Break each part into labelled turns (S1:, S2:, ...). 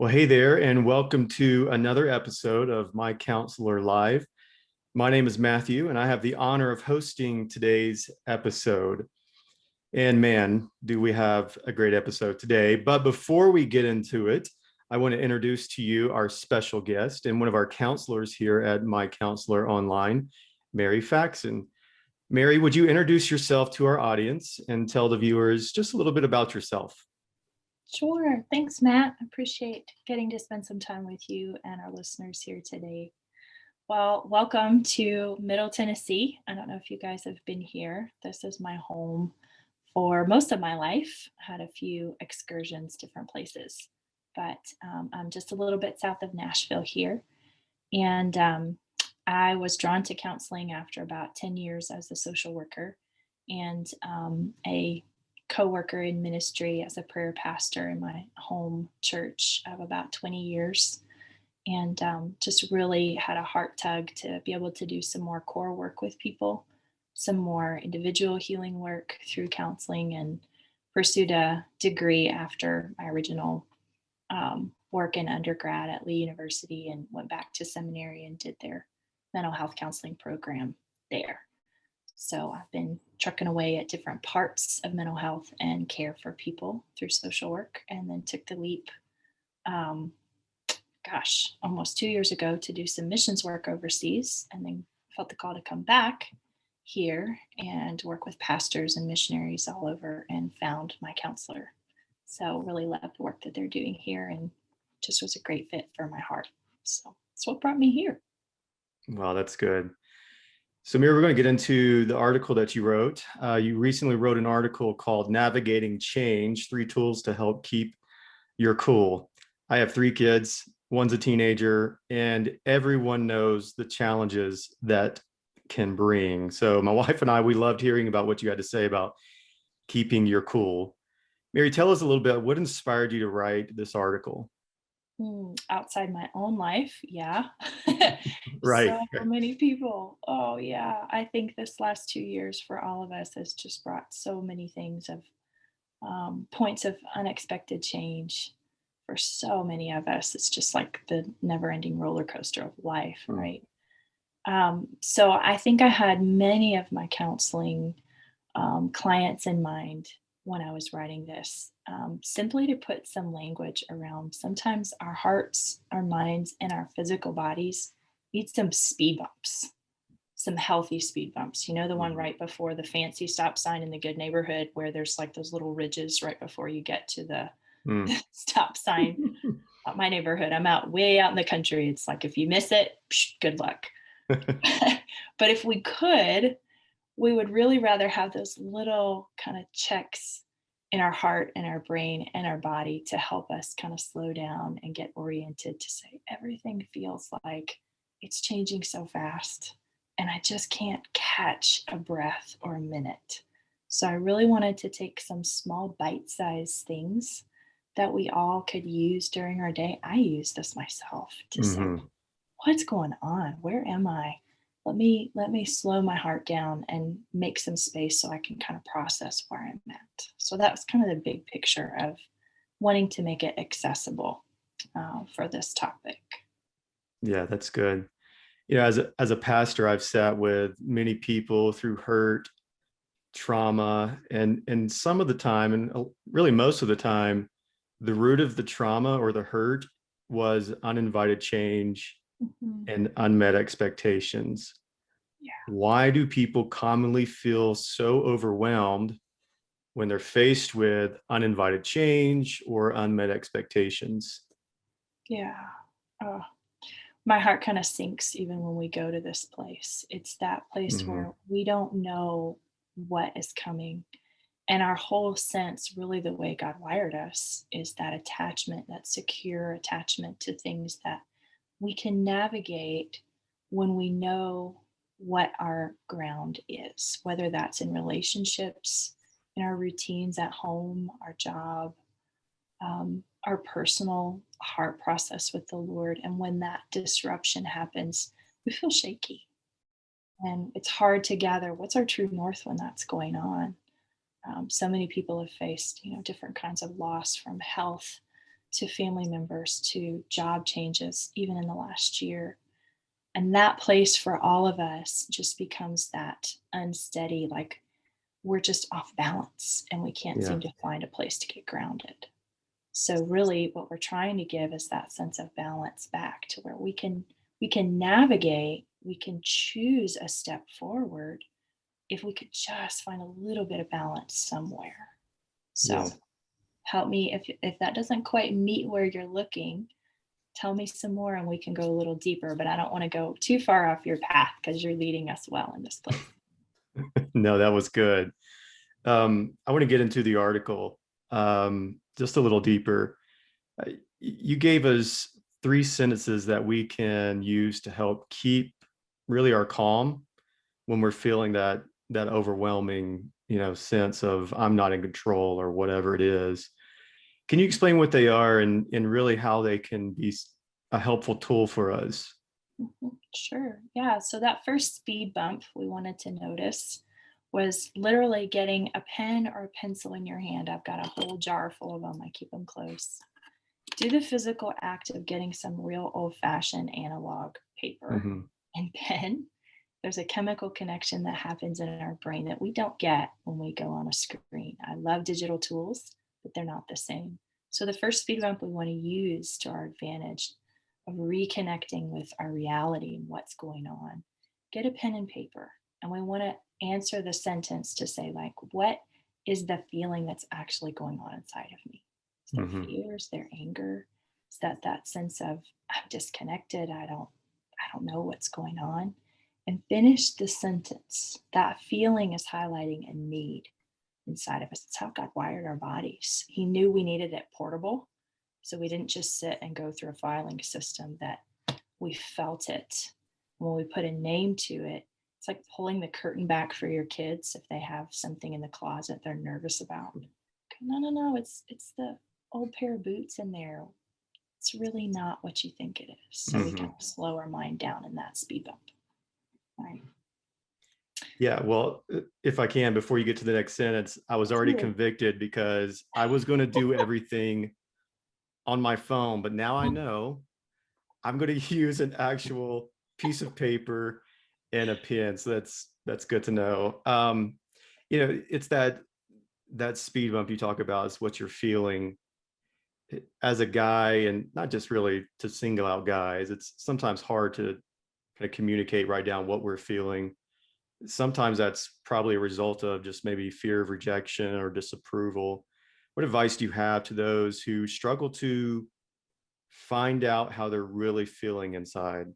S1: Well, hey there, and welcome to another episode of My Counselor Live. My name is Matthew, and I have the honor of hosting today's episode. And man, do we have a great episode today. But before we get into it, I want to introduce to you our special guest and one of our counselors here at MyCounselor.Online, Mary Faxon. Mary, would you introduce yourself to our audience and tell the viewers just a little bit about yourself?
S2: Sure. Thanks, Matt. I appreciate getting to spend some time with you and our listeners here today. Well, welcome to Middle Tennessee. I don't know if you guys have been here. This is my home for most of my life. I had a few excursions, different places, but I'm just a little bit south of Nashville here. And I was drawn to counseling after about 10 years as a social worker and a co-worker in ministry as a prayer pastor in my home church of about 20 years, and just really had a heart tug to be able to do some more core work with people, some more individual healing work through counseling, and pursued a degree after my original work in undergrad at Lee University, and went back to seminary and did their mental health counseling program there. So I've been trucking away at different parts of mental health and care for people through social work, and then took the leap, um, almost 2 years ago to do some missions work overseas, and then felt the call to come back here and work with pastors and missionaries all over, and found my counselor. So really love the work that they're doing here, and just was a great fit for my heart. So that's what brought me here.
S1: Wow, that's good. So, Mary, we're going to get into the article that you wrote. You recently wrote an article called Navigating Change, 3 Tools to Help Keep Your Cool. I have 3 kids, one's a teenager, and everyone knows the challenges that can bring. So my wife and I, we loved hearing about what you had to say about keeping your cool. Mary, tell us a little bit, what inspired you to write this article?
S2: Outside my own life, yeah.
S1: Right.
S2: So many people. Oh, yeah. I think this last 2 years for all of us has just brought so many things of points of unexpected change for so many of us. It's just like the never ending roller coaster of life,
S1: Mm.
S2: right? So I think I had many of my counseling clients in mind when I was writing this, simply to put some language around sometimes our hearts, our minds, and our physical bodies need some speed bumps, some healthy speed bumps. You know, the one right before the fancy stop sign in the good neighborhood where there's like those little ridges right before you get to the
S1: Mm.
S2: stop sign. Not my neighborhood. I'm out way out in the country. It's like if you miss it, good luck. But if we could, we would really rather have those little kind of checks in our heart and our brain and our body to help us kind of slow down and get oriented to say everything feels like it's changing so fast and I just can't catch a breath or a minute. So I really wanted to take some small bite-sized things that we all could use during our day. I use this myself to say,
S1: Hmm.
S2: what's going on? Where am I? Let me slow my heart down and make some space so I can kind of process where I'm at. So that was kind of the big picture of wanting to make it accessible for this topic.
S1: Yeah, that's good. As a pastor, I've sat with many people through hurt, trauma, and some of the time, and really most of the time, the root of the trauma or the hurt was uninvited change
S2: Mhm.
S1: and unmet expectations.
S2: Yeah.
S1: Why do people commonly feel so overwhelmed when they're faced with uninvited change or unmet expectations?
S2: Yeah. Oh, my heart kind of sinks even when we go to this place. It's that place
S1: Hmm.
S2: where we don't know what is coming. And our whole sense, really, the way God wired us, is that attachment, that secure attachment to things that we can navigate when we know what our ground is, whether that's in relationships, in our routines at home, our job, our personal heart process with the Lord. And when that disruption happens, we feel shaky. And it's hard to gather what's our true north when that's going on. So many people have faced, different kinds of loss, from health to family members, to job changes, even in the last year. And that place for all of us just becomes that unsteady, like we're just off balance and we can't
S1: Yeah.
S2: seem to find a place to get grounded. So really what we're trying to give is that sense of balance back to where we can navigate, we can choose a step forward if we could just find a little bit of balance somewhere.
S1: Yeah.
S2: So help me if that doesn't quite meet where you're looking, tell me some more and we can go a little deeper, but I don't want to go too far off your path because you're leading us well in this place.
S1: No, that was good. I want to get into the article just a little deeper. You gave us 3 sentences that we can use to help keep really our calm when we're feeling that overwhelming, sense of I'm not in control or whatever it is. Can you explain what they are and really how they can be a helpful tool for us?
S2: Sure. Yeah. So that first speed bump we wanted to notice was literally getting a pen or a pencil in your hand. I've got a whole jar full of them. I keep them close. Do the physical act of getting some real old fashioned analog paper
S1: Hmm.
S2: and pen. There's a chemical connection that happens in our brain that we don't get when we go on a screen. I love digital tools, but they're not the same. So the first speed bump we want to use to our advantage of reconnecting with our reality and what's going on. Get a pen and paper, and we want to answer the sentence to say, like, what is the feeling that's actually going on inside of me? Is there
S1: Hmm.
S2: fear? Is there anger? Is that sense of I'm disconnected? I don't know what's going on. And finish the sentence. That feeling is highlighting a need inside of us. It's how God wired our bodies. He knew we needed it portable. So we didn't just sit and go through a filing system, that we felt it. When we put a name to it, it's like pulling the curtain back for your kids if they have something in the closet they're nervous about. No, no, no, it's the old pair of boots in there. It's really not what you think it is. So we kind
S1: Hmm.
S2: of slow our mind down in that speed bump. All right.
S1: Yeah, well, if I can, before you get to the next sentence, I was already
S2: Absolutely.
S1: convicted because I was going to do everything on my phone, but now I know I'm going to use an actual piece of paper and a pen. So that's good to know. It's that speed bump you talk about is what you're feeling as a guy, and not just really to single out guys. It's sometimes hard to kind of communicate right down what we're feeling. Sometimes that's probably a result of just maybe fear of rejection or disapproval. What advice do you have to those who struggle to find out how they're really feeling inside?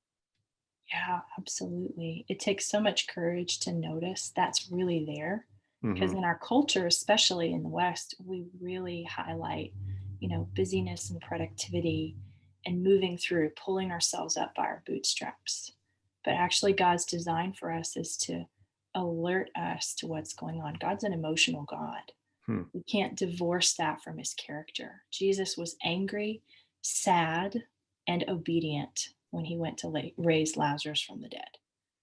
S2: Yeah, absolutely. It takes so much courage to notice that's really there. Because
S1: Hmm.
S2: in our culture, especially in the West, we really highlight, busyness and productivity and moving through, pulling ourselves up by our bootstraps. But actually, God's design for us is to alert us to what's going on. God's an emotional God.
S1: Hmm.
S2: We can't divorce that from his character. Jesus was angry, sad, and obedient when he went to raise Lazarus from the dead.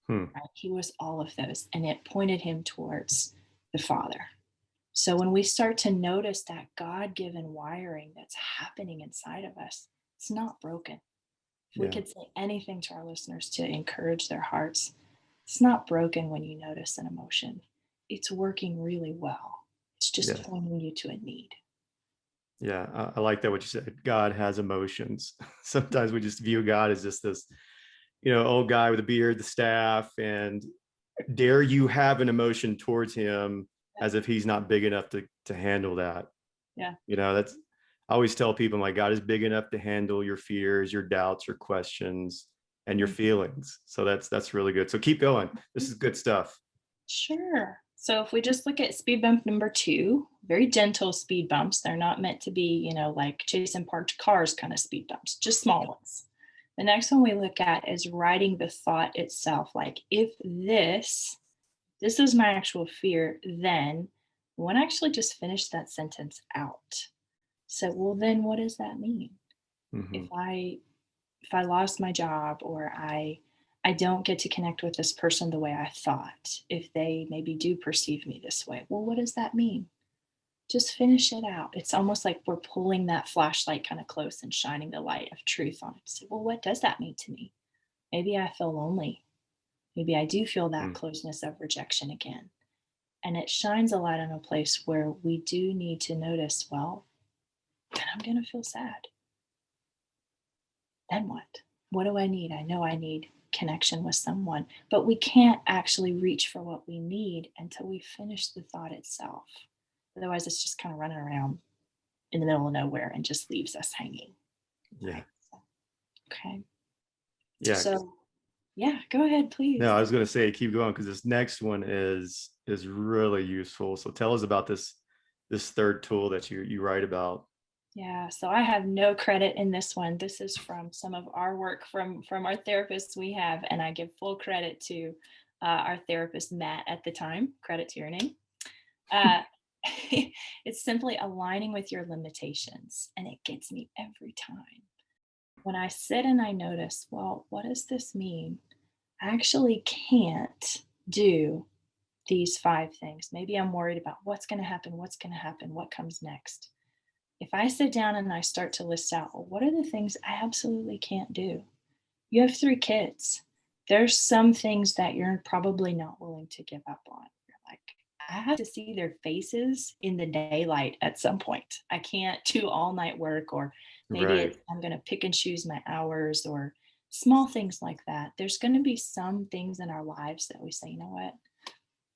S1: Hmm.
S2: Right? He was all of those, and it pointed him towards the Father. So when we start to notice that God given wiring that's happening inside of us, it's not broken. If we
S1: Yeah.
S2: could say anything to our listeners to encourage their hearts, it's not broken when you notice an emotion. It's working really well. It's just
S1: Yeah.
S2: pointing you to a need.
S1: Yeah. I like that what you said. God has emotions. Sometimes we just view God as just this, old guy with a beard, the staff, and dare you have an emotion towards him
S2: Yeah.
S1: as if he's not big enough to handle that.
S2: Yeah.
S1: That's I always tell people, my God is big enough to handle your fears, your doubts, your questions, and your
S2: Mhm.
S1: feelings. So that's really good. So keep going. This is good stuff.
S2: Sure. So if we just look at speed bump number two, very gentle speed bumps. They're not meant to be, like chasing parked cars kind of speed bumps, just small ones. The next one we look at is writing the thought itself. Like if this is my actual fear, then we want to actually just finish that sentence out. So, well, then what does that mean? If
S1: Hmm.
S2: I lost my job, or I don't get to connect with this person the way I thought, if they maybe do perceive me this way, well, what does that mean? Just finish it out. It's almost like we're pulling that flashlight kind of close and shining the light of truth on it. So, well, what does that mean to me? Maybe I feel lonely. Maybe I do feel that
S1: Mm.
S2: closeness of rejection again. And it shines a light on a place where we do need to notice, well, then I'm going to feel sad. Then what? What do I need? I know I need connection with someone, but we can't actually reach for what we need until we finish the thought itself. Otherwise, it's just kind of running around in the middle of nowhere and just leaves us hanging.
S1: Yeah.
S2: Right. So, okay.
S1: Yeah.
S2: So, yeah, go ahead,
S1: No,
S2: please.
S1: I was going to say, keep going, because this next one is really useful. So tell us about this third tool that you write about.
S2: Yeah, so I have no credit in this one. This is from some of our work from our therapists we have, and I give full credit to our therapist Matt at the time. Credit to your name. Uh, it's simply aligning with your limitations, and it gets me every time. When I sit and I notice, well, what does this mean? I actually can't do these 5 things. Maybe I'm worried about what's going to happen, what comes next. If I sit down and I start to list out, well, what are the things I absolutely can't do? You have 3 kids. There's some things that you're probably not willing to give up on. You're like, I have to see their faces in the daylight at some point. I can't do all night work, or maybe
S1: Right.
S2: it's I'm going to pick and choose my hours, or small things like that. There's going to be some things in our lives that we say, you know what?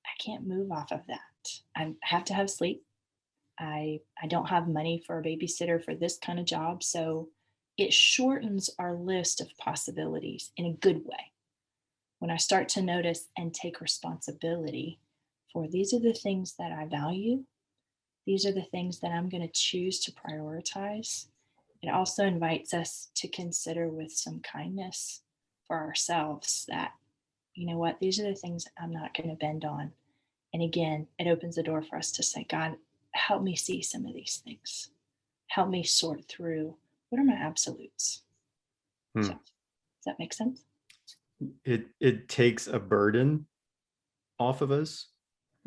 S2: I can't move off of that. I have to have sleep. I don't have money for a babysitter for this kind of job. So it shortens our list of possibilities in a good way. When I start to notice and take responsibility for these are the things that I value, these are the things that I'm going to choose to prioritize. It also invites us to consider with some kindness for ourselves that, you know what, these are the things I'm not going to bend on. And again, it opens the door for us to say, God, help me see some of these things. Help me sort through what are my absolutes. So,
S1: Hmm.
S2: does that make sense?
S1: It takes a burden off of us,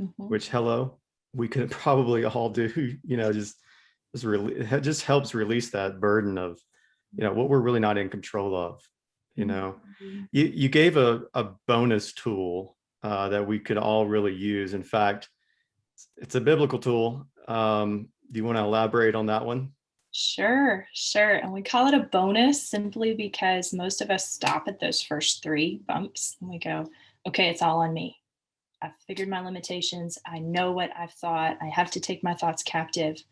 S2: Mm-hmm.
S1: which, hello, we could probably all do. It just helps release that burden of, what we're really not in control of.
S2: Mm-hmm.
S1: You gave a bonus tool that we could all really use. In fact, it's a biblical tool. Do you want to elaborate on that one?
S2: Sure, sure. And we call it a bonus simply because most of us stop at those first 3 bumps and we go, okay, it's all on me. I've figured my limitations. I know what I've thought. I have to take my thoughts captive.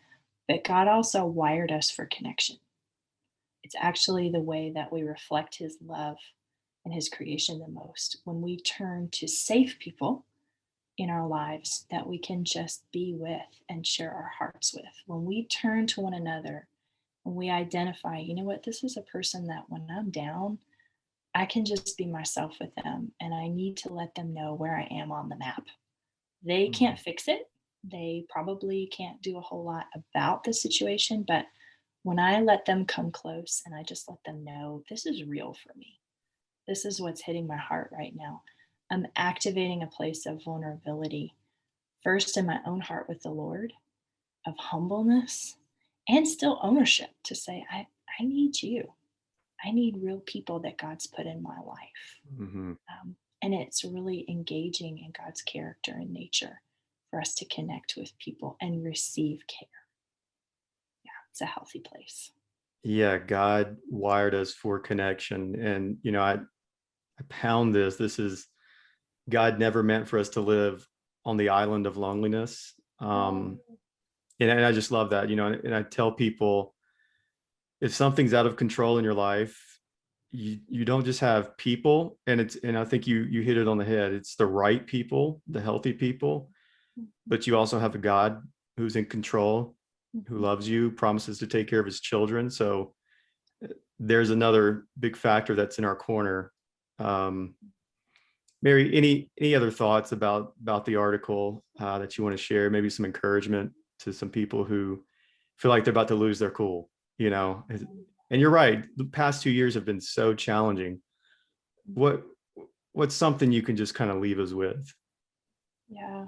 S2: But God also wired us for connection. It's actually the way that we reflect his love and his creation the most. When we turn to safe people in our lives that we can just be with and share our hearts with, when we turn to one another, when we identify, you know what, this is a person that when I'm down, I can just be myself with them and I need to let them know where I am on the map. They can't fix it. They probably can't do a whole lot about the situation, but when I let them come close and I just let them know this is real for me, this is what's hitting my heart right now, I'm activating a place of vulnerability, first in my own heart with the Lord, of humbleness, and still ownership to say, I need you. I need real people that God's put in my life.
S1: Mm-hmm.
S2: And it's really engaging in God's character and nature for us to connect with people and receive care. Yeah, it's a healthy place.
S1: Yeah, God wired us for connection. And, I pound this. This is God never meant for us to live on the island of loneliness.
S2: Oh,
S1: And I just love that, and I tell people, if something's out of control in your life, you don't just have people, and I think you hit it on the head. It's the right people, the healthy people, but you also have a God who's in control, who
S2: mhm.
S1: loves you, promises to take care of his children. So there's another big factor that's in our corner. Um, Mary, any other thoughts about the article that you want to share? Maybe some encouragement to some people who feel like they're about to lose their cool, and you're right. The past 2 years have been so challenging. What what's something you can just kind of leave us with?
S2: Yeah.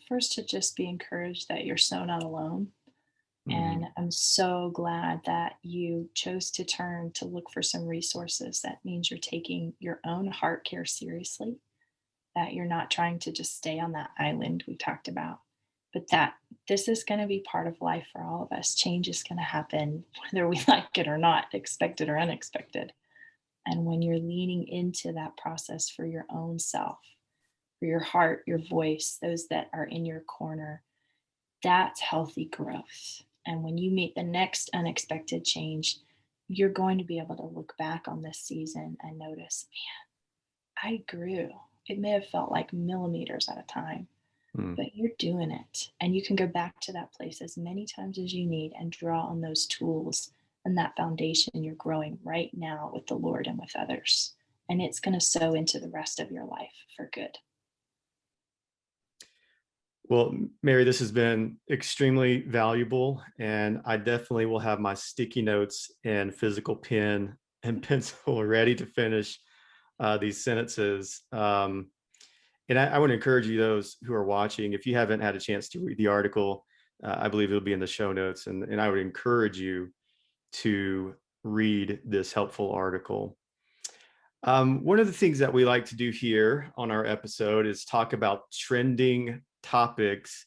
S2: first to just be encouraged that you're so not alone. And
S1: Mhm.
S2: I'm so glad that you chose to turn to look for some resources. That means you're taking your own heart care seriously, that you're not trying to just stay on that island we talked about, but that this is going to be part of life for all of us. Change is going to happen, whether we like it or not, expected or unexpected. And when you're leaning into that process for your own self, for your heart, your voice, those that are in your corner, that's healthy growth. And when you meet the next unexpected change, you're going to be able to look back on this season and notice, man, I grew. It may have felt like millimeters at a time,
S1: Mm.
S2: but you're doing it. And you can go back to that place as many times as you need and draw on those tools and that foundation you're growing right now with the Lord and with others. And it's going to sow into the rest of your life for good.
S1: Well, Mary, this has been extremely valuable, and I definitely will have my sticky notes and physical pen and pencil ready to finish these sentences. And I want to encourage you, those who are watching, if you haven't had a chance to read the article, I believe it'll be in the show notes, and I would encourage you to read this helpful article. One of the things that we like to do here on our episode is talk about trending topics.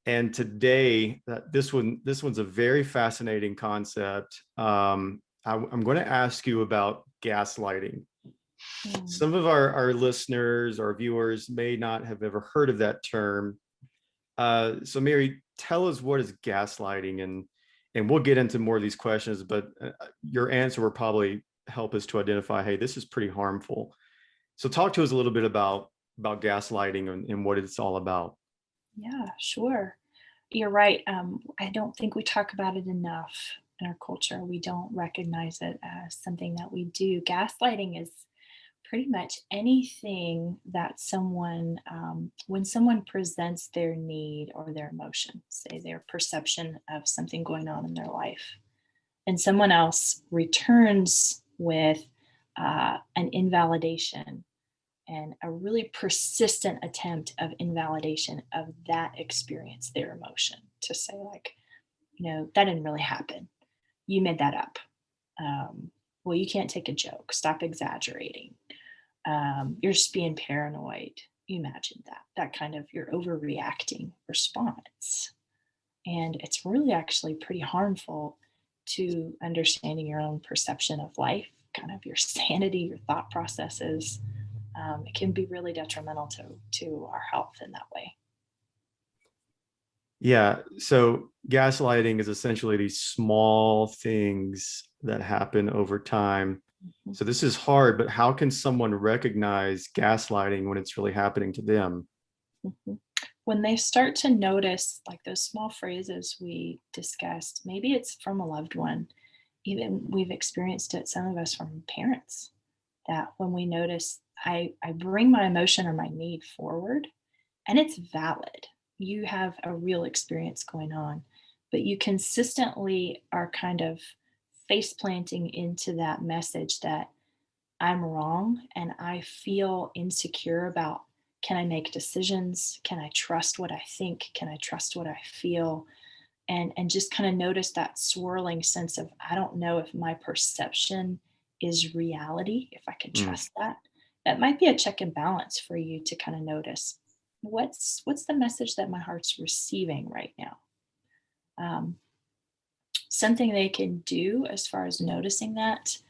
S1: And today, this one's a very fascinating concept. I'm going to ask you about gaslighting.
S2: Mm.
S1: Some of our listeners or viewers may not have ever heard of that term. So Mary, tell us, what is gaslighting, and we'll get into more of these questions, but your answer will probably help us to identify, hey, this is pretty harmful. So talk to us a little bit about gaslighting and what it's all about.
S2: Yeah, sure. You're right. I don't think we talk about it enough in our culture. We don't recognize it as something that we do. Gaslighting is pretty much anything that someone, when someone presents their need or their emotion, say their perception of something going on in their life, and someone else returns with an invalidation and a really persistent attempt of invalidation of that experience, their emotion, to say, like, that didn't really happen. You made that up. Um, well, you can't take a joke. Stop exaggerating. You're just being paranoid. You imagine that kind of your overreacting response. And it's really actually pretty harmful to understanding your own perception of life, kind of your sanity, your thought processes. It can be really detrimental to our health in that way.
S1: Yeah. So gaslighting is essentially these small things that happen over time.
S2: Mhm.
S1: So this is hard, but how can someone recognize gaslighting when it's really happening to them?
S2: Mhm. When they start to notice, like those small phrases we discussed, maybe it's from a loved one. Even we've experienced it, some of us, from parents, that when we notice, I bring my emotion or my need forward, and it's valid. You have a real experience going on, but you consistently are kind of face planting into that message that I'm wrong and I feel insecure about, can I make decisions? Can I trust what I think? Can I trust what I feel? And just kind of notice that swirling sense of, I don't know if my perception is reality, if I can
S1: Mm.
S2: trust that. That might be a check and balance for you to kind of notice, what's the message that my heart's receiving right now. um, Something they can do as far as noticing that,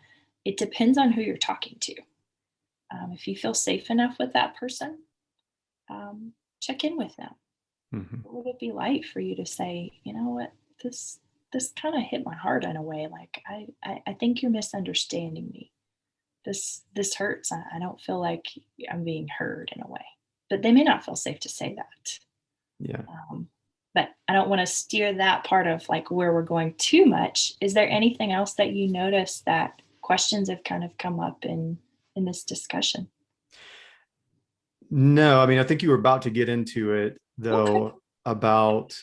S2: it depends on who you're talking to. If you feel safe enough with that person, check in with them.
S1: Mhm.
S2: What would it be like for you to say, you know what, this kind of hit my heart in a way. Like, I think you're misunderstanding me. This hurts. I don't feel like I'm being heard in a way. But they may not feel safe to say that.
S1: Yeah.
S2: Um, but I don't want to steer that part of like where we're going too much. Is there anything else that you notice that questions have kind of come up in this discussion?
S1: No, I mean, I think you were about to get into it,
S2: Okay.
S1: though, about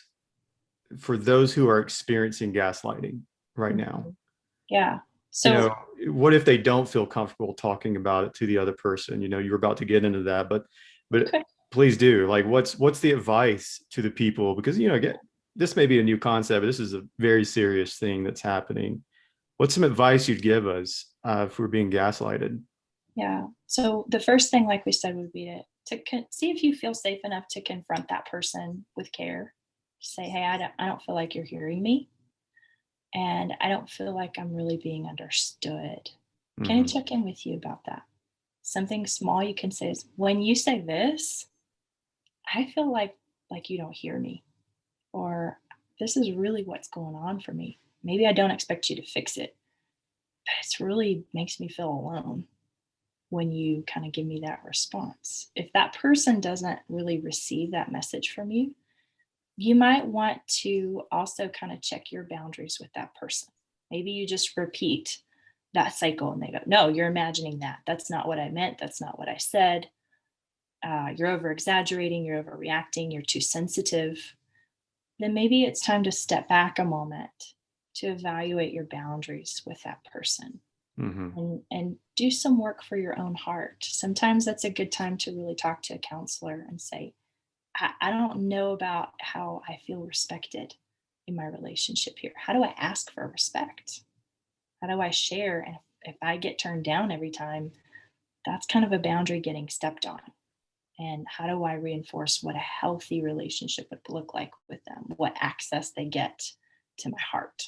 S1: for those who are experiencing gaslighting right now.
S2: Mhm. Yeah.
S1: You
S2: So
S1: know, what if they don't feel comfortable talking about it to the other person? You know, you were about to get into that, but
S2: okay.
S1: Please do. Like, what's the advice to the people? Because, this may be a new concept, but this is a very serious thing that's happening. What's some advice you'd give us if we're being gaslighted?
S2: Yeah. So the first thing, like we said, would be to see if you feel safe enough to confront that person with care. Say, hey, I don't feel like you're hearing me, and I don't feel like I'm really being understood. Can I
S1: Hmm.
S2: check in with you about that? Something small you can say is, when you say this, I feel like you don't hear me, or this is really what's going on for me. Maybe I don't expect you to fix it, but it's really makes me feel alone when you kind of give me that response. If that person doesn't really receive that message from you, you might want to also kind of check your boundaries with that person. Maybe you just repeat that cycle and they go, no, you're imagining that. That's not what I meant. That's not what I said. You're over exaggerating. You're overreacting. You're too sensitive. Then maybe it's time to step back a moment to evaluate your boundaries with that person
S1: Hmm.
S2: and do some work for your own heart. Sometimes that's a good time to really talk to a counselor and say, I don't know about how I feel respected in my relationship here. How do I ask for respect? How do I share? And if I get turned down every time, that's kind of a boundary getting stepped on. And how do I reinforce what a healthy relationship would look like with them, what access they get to my heart?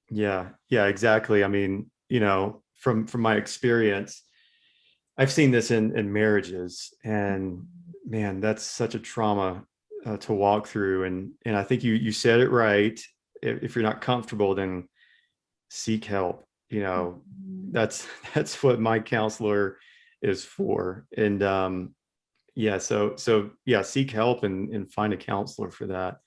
S1: Yeah, yeah, exactly. I mean, from my experience, I've seen this in marriages, and man, that's such a trauma to walk through. And I think you said it right. If you're not comfortable, then seek help.
S2: Mhm.
S1: That's that's what my counselor is for. And yeah, so yeah, seek help and find a counselor for that.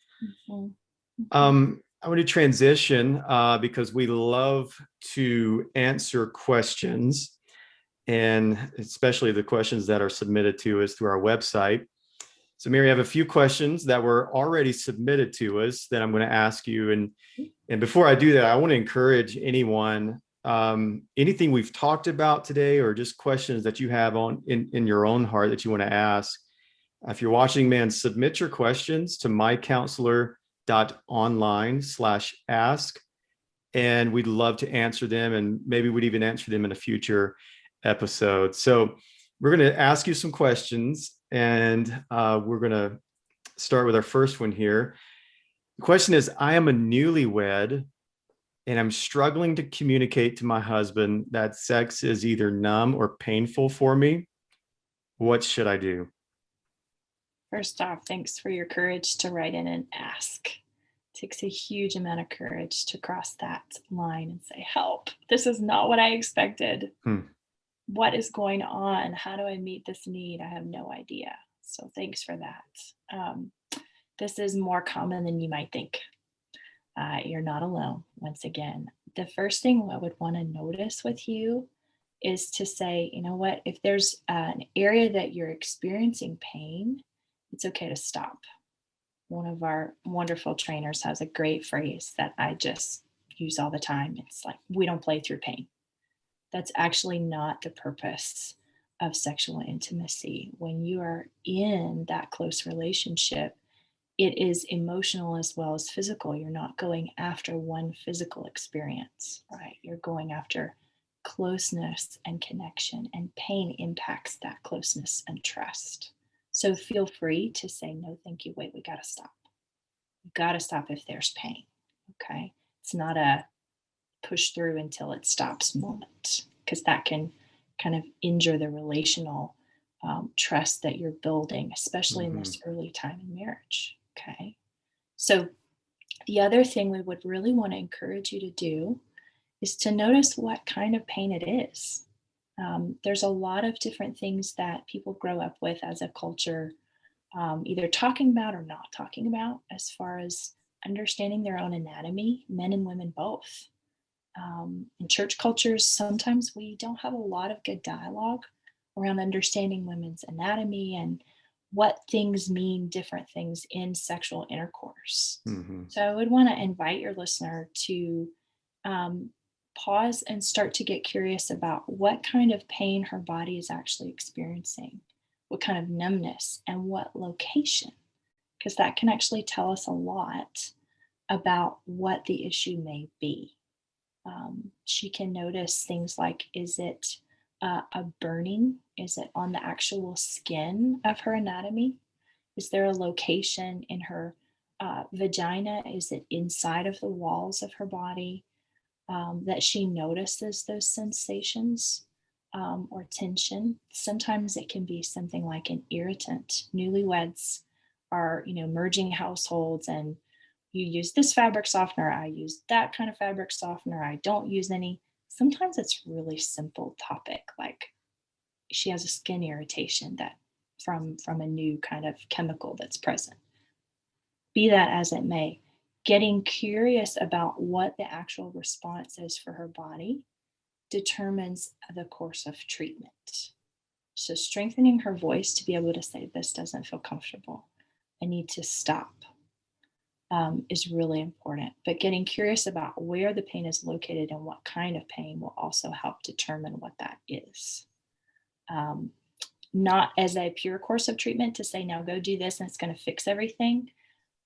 S2: Mhm. Mhm.
S1: I want to transition because we love to answer questions, and especially the questions that are submitted to us through our website. So, Mary, I have a few questions that were already submitted to us that I'm going to ask you. And before I do that, I want to encourage anyone, anything we've talked about today, or just questions that you have in your own heart that you want to ask. If you're watching, man, submit your questions to MyCounselor.Online/ask, and we'd love to answer them, and maybe we'd even answer them in a future episode. So we're going to ask you some questions, and we're going to start with our first one here. The question is, I am a newlywed and I'm struggling to communicate to my husband that sex is either numb or painful for me. What should I do?
S2: First off, thanks for your courage to write in and ask. It takes a huge amount of courage to cross that line and say, help, this is not what I expected.
S1: Hmm.
S2: What is going on? How do I meet this need? I have no idea. So thanks for that. Um, this is more common than you might think. You're not alone. Once again, the first thing I would want to notice with you is to say, you know what, if there's an area that you're experiencing pain, it's okay to stop. One of our wonderful trainers has a great phrase that I just use all the time. It's like, we don't play through pain. That's actually not the purpose of sexual intimacy. When you are in that close relationship, it is emotional as well as physical. You're not going after one physical experience, right? You're going after closeness and connection, and pain impacts that closeness and trust. So feel free to say, no, thank you. Wait, we got to stop. We got to stop if there's pain. Okay. It's not a push through until it stops moment, because that can kind of injure the relational trust that you're building, especially in
S1: Mm-hmm.
S2: this early time in marriage. Okay. So, the other thing we would really want to encourage you to do is to notice what kind of pain it is. There's a lot of different things that people grow up with as a culture, either talking about or not talking about, as far as understanding their own anatomy, men and women both. In church cultures, sometimes we don't have a lot of good dialogue around understanding women's anatomy and what things mean different things in sexual intercourse.
S1: Mm-hmm.
S2: So I would want to invite your listener to um, pause and start to get curious about what kind of pain her body is actually experiencing. what kind of numbness, and what location, because that can actually tell us a lot about what the issue may be. She can notice things like, is it a burning? Is it on the actual skin of her anatomy? Is there a location in her vagina? Is it inside of the walls of her body that she notices those sensations or tension? Sometimes it can be something like an irritant. Newlyweds are, merging households, and you use this fabric softener, I use that kind of fabric softener, I don't use any. Sometimes it's really simple topic, like she has a skin irritation that from a new kind of chemical that's present. Be that as it may, getting curious about what the actual response is for her body determines the course of treatment. So strengthening her voice to be able to say, this doesn't feel comfortable, I need to stop, is really important. But getting curious about where the pain is located and what kind of pain will also help determine what that is. Not as a pure course of treatment to say, now go do this and it's going to fix everything.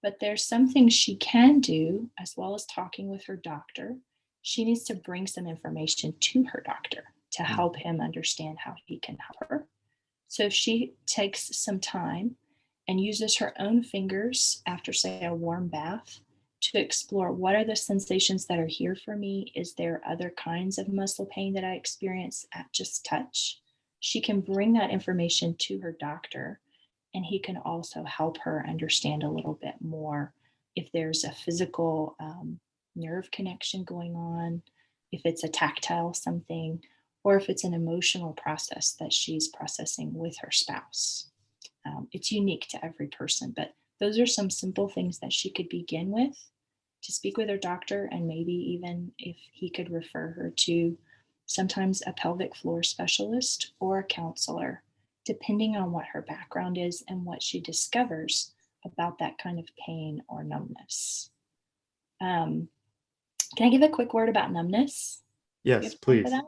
S2: But there's some things she can do, as well as talking with her doctor. She needs to bring some information to her doctor to help him understand how he can help her. So if she takes some time and uses her own fingers after, say, a warm bath to explore, what are the sensations that are here for me? Is there other kinds of muscle pain that I experience at just touch? She can bring that information to her doctor, and he can also help her understand a little bit more if there's a physical nerve connection going on, if it's a tactile something, or if it's an emotional process that she's processing with her spouse. It's unique to every person, but those are some simple things that she could begin with to speak with her doctor, and maybe even if he could refer her to sometimes a pelvic floor specialist or a counselor, depending on what her background is and what she discovers about that kind of pain or numbness. Can I give a quick word about numbness? Do you
S1: Yes,
S2: have time for
S1: please.
S2: that?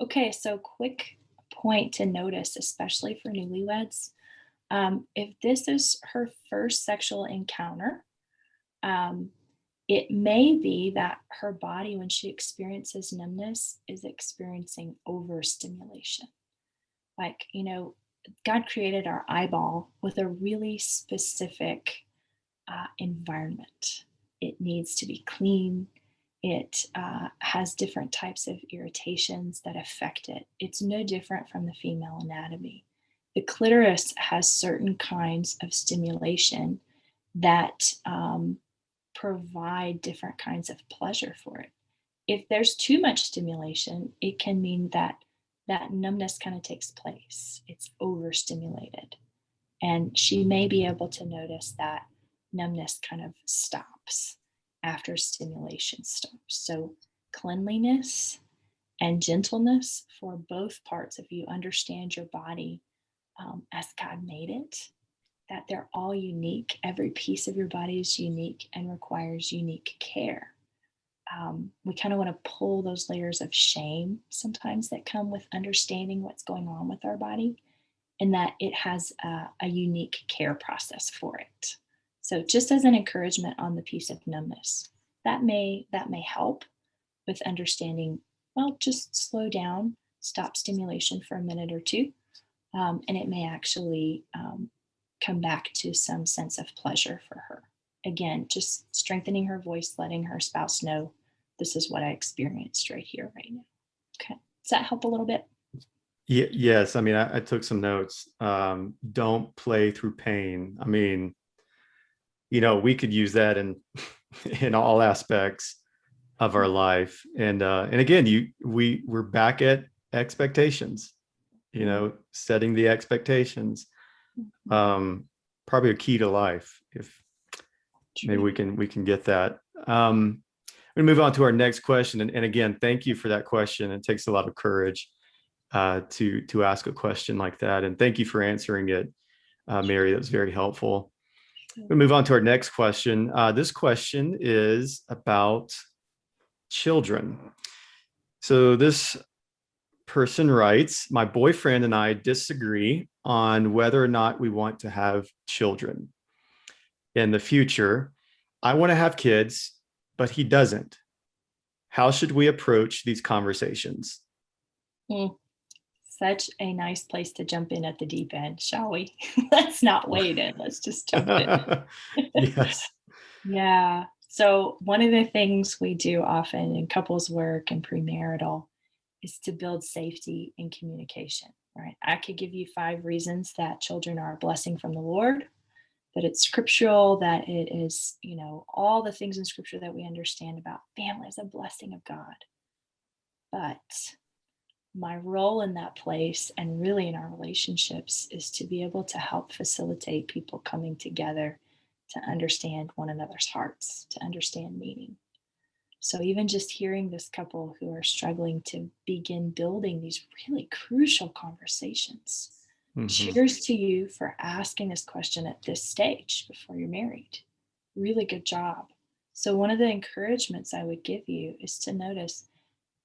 S2: Okay, so quick point to notice, especially for newlyweds. If this is her first sexual encounter, it may be that her body, when she experiences numbness, is experiencing overstimulation. Like, God created our eyeball with a really specific environment. It needs to be clean. It has different types of irritations that affect it. It's no different from the female anatomy. The clitoris has certain kinds of stimulation that provide different kinds of pleasure for it. If there's too much stimulation, it can mean that that numbness kind of takes place. It's overstimulated. And she may be able to notice that numbness kind of stops after stimulation stops. So cleanliness and gentleness for both parts, if you understand your body as God made it, that they're all unique. Every piece of your body is unique and requires unique care. We kind of want to pull those layers of shame sometimes that come with understanding what's going on with our body, and that it has a unique care process for it. So just as an encouragement on the piece of numbness, that may help with understanding, well, just slow down, stop stimulation for a minute or two, and it may actually come back to some sense of pleasure for her. Again, just strengthening her voice, letting her spouse know, this is what I experienced right here, right now. Okay. Does that help a little bit?
S1: Yes. I mean, I took some notes. Don't play through pain. I mean, we could use that in all aspects of our life. And again, we're back at expectations, setting the expectations. Probably a key to life, if maybe we can get that. We move on to our next question. And again, thank you for that question. It takes a lot of courage to ask a question like that. And thank you for answering it, Mary. That was very helpful. We move on to our next question. This question is about children. So this person writes, my boyfriend and I disagree on whether or not we want to have children in the future. I want to have kids, but he doesn't. How should we approach these conversations?
S2: Mm, such a nice place to jump in at the deep end, shall we? Let's not wait in. Let's just jump in.
S1: Yes.
S2: Yeah. So, one of the things we do often in couples work and premarital is to build safety in communication, right? I could give you 5 reasons that children are a blessing from the Lord, that it's scriptural, that it is, all the things in scripture that we understand about family as a blessing of God. But my role in that place and really in our relationships is to be able to help facilitate people coming together to understand one another's hearts, to understand meaning. So, even just hearing this couple who are struggling to begin building these really crucial conversations,
S1: Mhm.
S2: cheers to you for asking this question at this stage before you're married. Really good job. So, one of the encouragements I would give you is to notice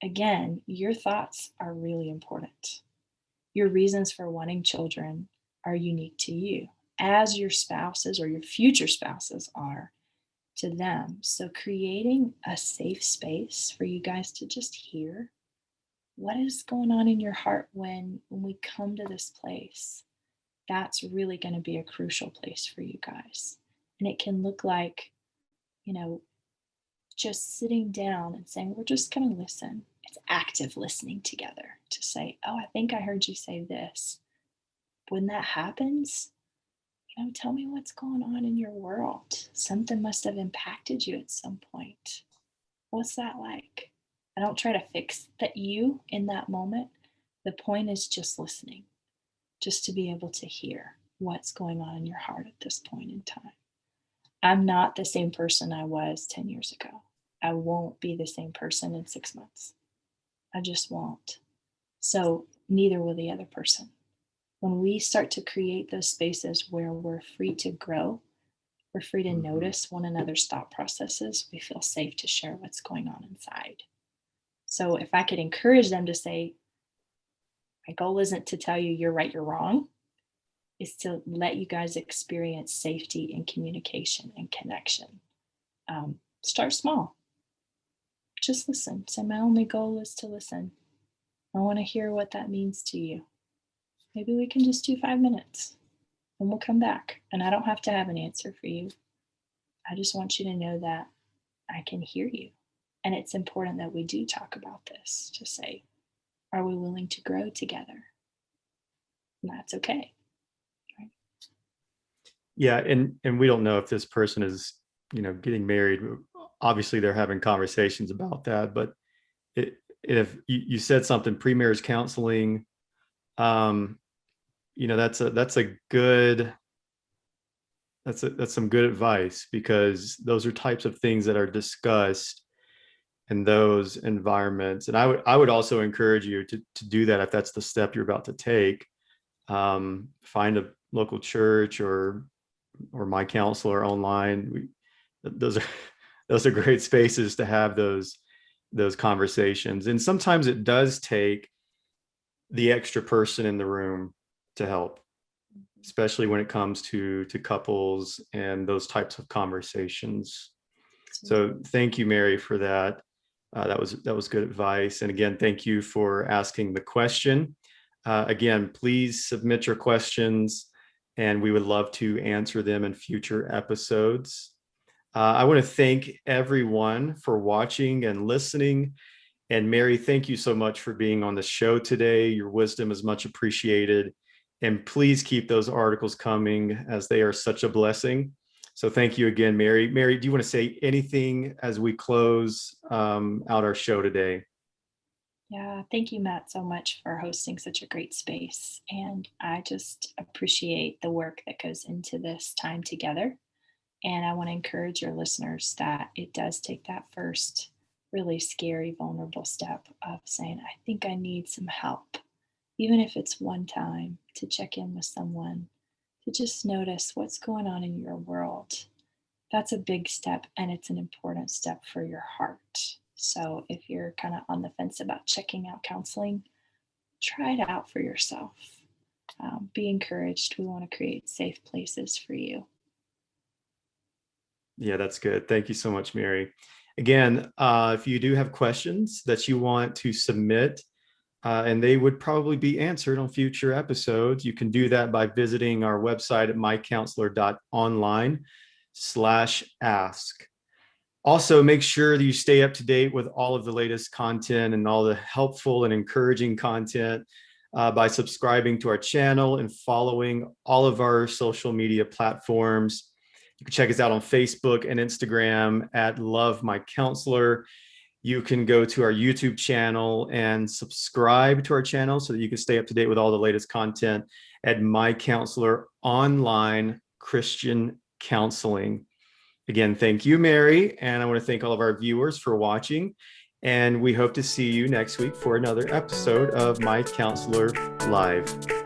S2: again, your thoughts are really important. Your reasons for wanting children are unique to you, as your spouses or your future spouses are to them. So, creating a safe space for you guys to just hear what is going on in your heart when we come to this place. That's really going to be a crucial place for you guys. And it can look like, you know, just sitting down and saying, we're just going to listen. It's active listening together to say, oh, I think I heard you say this. When that happens, tell me what's going on in your world. Something must have impacted you at some point. What's that like? I don't try to fix that you in that moment. The point is just listening, just to be able to hear what's going on in your heart at this point in time. I'm not the same person I was 10 years ago. I won't be the same person in 6 months. I just won't. So neither will the other person. When we start to create those spaces where we're free to grow, we're free to
S1: Mhm.
S2: notice one another's thought processes, we feel safe to share what's going on inside. So if I could encourage them to say, my goal isn't to tell you you're right, you're wrong, is to let you guys experience safety and communication and connection. Start small. Just listen. So my only goal is to listen. I want to hear what that means to you. Maybe we can just do 5 minutes and we'll come back. And I don't have to have an answer for you. I just want you to know that I can hear you. And it's important that we do talk about this to say, are we willing to grow together? And that's okay. Right?
S1: Yeah, and we don't know if this person is, getting married. Obviously, they're having conversations about that, but if you said something pre-marriage counseling, um, that's a good that's some good advice, because those are types of things that are discussed in those environments. And I would also encourage you to do that if that's the step you're about to take. Find a local church or MyCounselor.Online. Those are those are great spaces to have those conversations. And sometimes it does take the extra person in the room to help, especially when it comes to couples and those types of conversations. So
S2: Absolutely.
S1: thank you, Mary, for that. That was good advice. And again, thank you for asking the question. Again, please submit your questions, and we would love to answer them in future episodes. I want to thank everyone for watching and listening. And Mary, thank you so much for being on the show today. Your wisdom is much appreciated. And please keep those articles coming, as they are such a blessing. So thank you again, Mary. Mary, do you want to say anything as we close out our show today?
S2: Yeah, thank you, Matt, so much for hosting such a great space. And I just appreciate the work that goes into this time together. And I want to encourage your listeners that it does take that first really scary, vulnerable step of saying, I think I need some help, even if it's one time to check in with someone, to just notice what's going on in your world. That's a big step and it's an important step for your heart. So if you're kind of on the fence about checking out counseling, try it out for yourself. Be encouraged. We want to create safe places for you.
S1: Yeah, that's good. Thank you so much, Mary. Again, if you do have questions that you want to submit, and they would probably be answered on future episodes, you can do that by visiting our website at MyCounselor.Online/ask. Also, make sure that you stay up to date with all of the latest content and all the helpful and encouraging content by subscribing to our channel and following all of our social media platforms. You can check us out on Facebook and Instagram at Love My Counselor. You can go to our YouTube channel and subscribe to our channel so that you can stay up to date with all the latest content at MyCounselor.Online Christian Counseling. Again, thank you, Mary. And I want to thank all of our viewers for watching. And we hope to see you next week for another episode of My Counselor Live.